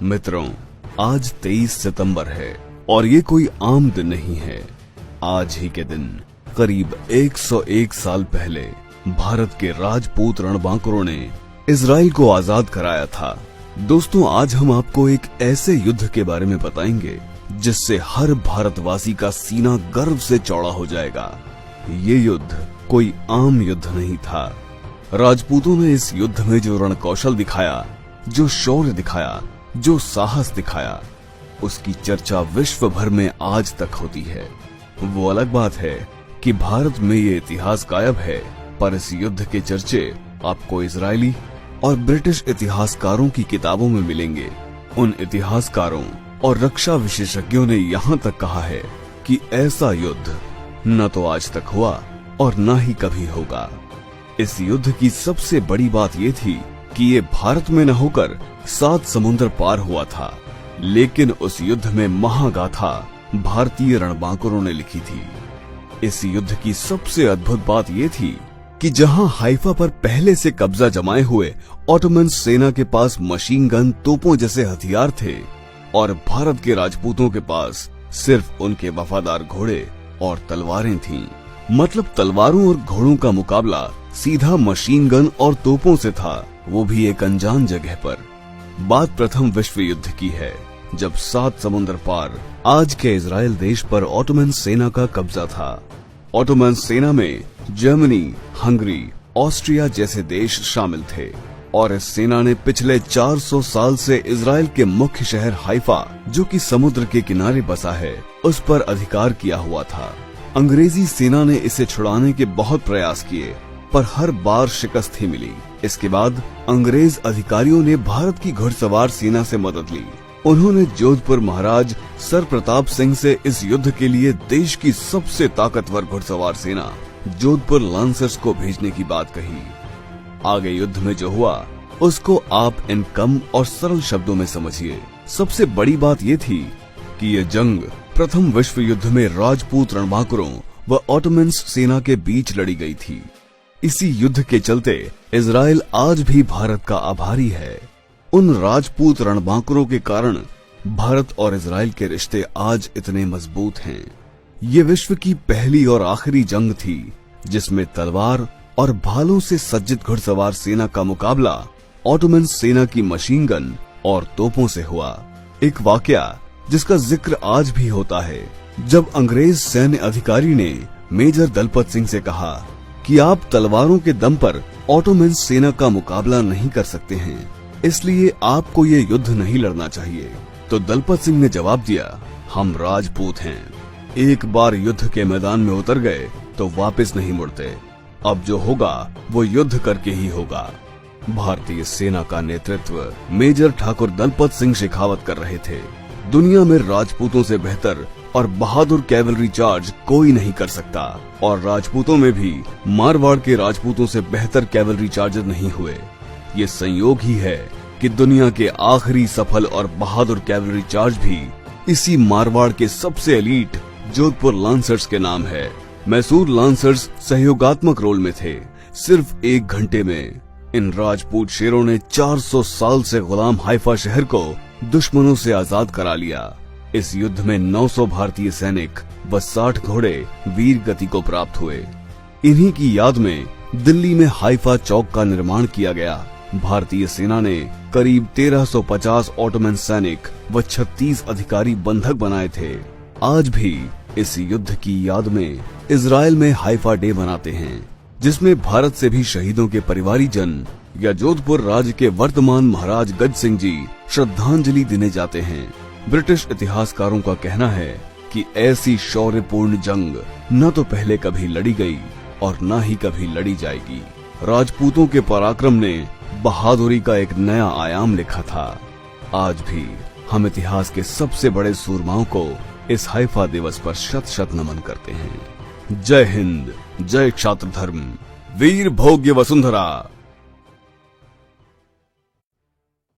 मित्रों, आज 23 सितंबर है और ये कोई आम दिन नहीं है। आज ही के दिन करीब 101 साल पहले भारत के राजपूत रणबांकुरों ने इजराइल को आजाद कराया था। दोस्तों, आज हम आपको एक ऐसे युद्ध के बारे में बताएंगे जिससे हर भारतवासी का सीना गर्व से चौड़ा हो जाएगा। ये युद्ध कोई आम युद्ध नहीं था। राजपूतों ने इस युद्ध में जो रणकौशल दिखाया, जो शौर्य दिखाया, जो साहस दिखाया, उसकी चर्चा विश्व भर में आज तक होती है। वो अलग बात है कि भारत में ये इतिहास गायब है, पर इस युद्ध के चर्चे आपको इजरायली और ब्रिटिश इतिहासकारों की किताबों में मिलेंगे। उन इतिहासकारों और रक्षा विशेषज्ञों ने यहाँ तक कहा है कि ऐसा युद्ध न तो आज तक हुआ और न ही कभी होगा। इस युद्ध की सबसे बड़ी बात ये थी कि ये भारत में न होकर 7 समुद्र पार हुआ था, लेकिन उस युद्ध में महागाथा भारतीय रणबांकुरों ने लिखी थी। इस युद्ध की सबसे अद्भुत बात ये थी कि जहां हाइफा पर पहले से कब्जा जमाए हुए ऑटोमन सेना के पास मशीन गन, तोपों जैसे हथियार थे और भारत के राजपूतों के पास सिर्फ उनके वफादार घोड़े और तलवारें थीं। मतलब तलवारों और घोड़ों का मुकाबला सीधा मशीन गन और तोपों से था, वो भी एक अनजान जगह पर। बात प्रथम विश्व युद्ध की है, जब 7 समुद्र पार आज के इजराइल देश पर ऑटोमन सेना का कब्जा था। ऑटोमन सेना में जर्मनी, हंगरी, ऑस्ट्रिया जैसे देश शामिल थे और इस सेना ने पिछले 400 साल से इजराइल के मुख्य शहर हाइफा, जो कि समुद्र के किनारे बसा है, उस पर अधिकार किया हुआ था। अंग्रेजी सेना ने इसे छुड़ाने के बहुत प्रयास किए, पर हर बार शिकस्त ही मिली। इसके बाद अंग्रेज अधिकारियों ने भारत की घुड़सवार सेना से मदद ली। उन्होंने जोधपुर महाराज सर प्रताप सिंह से इस युद्ध के लिए देश की सबसे ताकतवर घुड़सवार सेना जोधपुर लांसर्स को भेजने की बात कही। आगे युद्ध में जो हुआ उसको आप इन कम और सरल शब्दों में समझिए। सबसे बड़ी बात ये थी कि ये जंग प्रथम विश्व युद्ध में राजपूत रणबांकुरों व ऑटोमन्स सेना के बीच लड़ी गई थी। इसी युद्ध के चलते इजराइल आज भी भारत का आभारी है। उन राजपूत रणबांकुरों के कारण भारत और इजराइल के रिश्ते आज इतने मजबूत हैं। ये विश्व की पहली और आखिरी जंग थी जिसमें तलवार और भालों से सज्जित घुड़सवार सेना का मुकाबला ऑटोमन सेना की मशीन गन और तोपों से हुआ। एक वाकया जिसका जिक्र आज भी होता है, जब अंग्रेज सैन्य अधिकारी ने मेजर दलपत सिंह से कहा कि आप तलवारों के दम पर ऑटोमन सेना का मुकाबला नहीं कर सकते हैं, इसलिए आपको ये युद्ध नहीं लड़ना चाहिए। तो दलपत सिंह ने जवाब दिया, हम राजपूत हैं, एक बार युद्ध के मैदान में उतर गए तो वापस नहीं मुड़ते। अब जो होगा वो युद्ध करके ही होगा। भारतीय सेना का नेतृत्व मेजर ठाकुर दलपत सिंह शेखावत कर रहे थे। दुनिया में राजपूतों से बेहतर और बहादुर कैवलरी चार्ज कोई नहीं कर सकता, और राजपूतों में भी मारवाड़ के राजपूतों से बेहतर कैवलरी चार्जर नहीं हुए। ये संयोग ही है कि दुनिया के आखिरी सफल और बहादुर कैवलरी चार्ज भी इसी मारवाड़ के सबसे एलीट जोधपुर लांसर्स के नाम है। मैसूर लांसर्स सहयोगात्मक रोल में थे। सिर्फ 1 घंटे में इन राजपूत शेरों ने 400 साल से गुलाम हाइफा शहर को दुश्मनों से आजाद करा लिया। इस युद्ध में 900 भारतीय सैनिक व 60 घोड़े वीर गति को प्राप्त हुए। इन्हीं की याद में दिल्ली में हाइफा चौक का निर्माण किया गया। भारतीय सेना ने करीब 1350 ऑटोमन सैनिक व 36 अधिकारी बंधक बनाए थे। आज भी इस युद्ध की याद में इजराइल में हाइफा डे मनाते हैं, जिसमें भारत से भी शहीदों के परिवारीजन या जोधपुर राज्य के वर्तमान महाराज गज सिंह जी श्रद्धांजलि देने जाते हैं। ब्रिटिश इतिहासकारों का कहना है कि ऐसी शौर्यपूर्ण जंग न तो पहले कभी लड़ी गई और न ही कभी लड़ी जाएगी। राजपूतों के पराक्रम ने बहादुरी का एक नया आयाम लिखा था। आज भी हम इतिहास के सबसे बड़े सूरमाओं को इस हाइफा दिवस पर शत शत नमन करते हैं। जय हिंद, जय क्षात्र धर्म, वीर भोग्य वसुंधरा।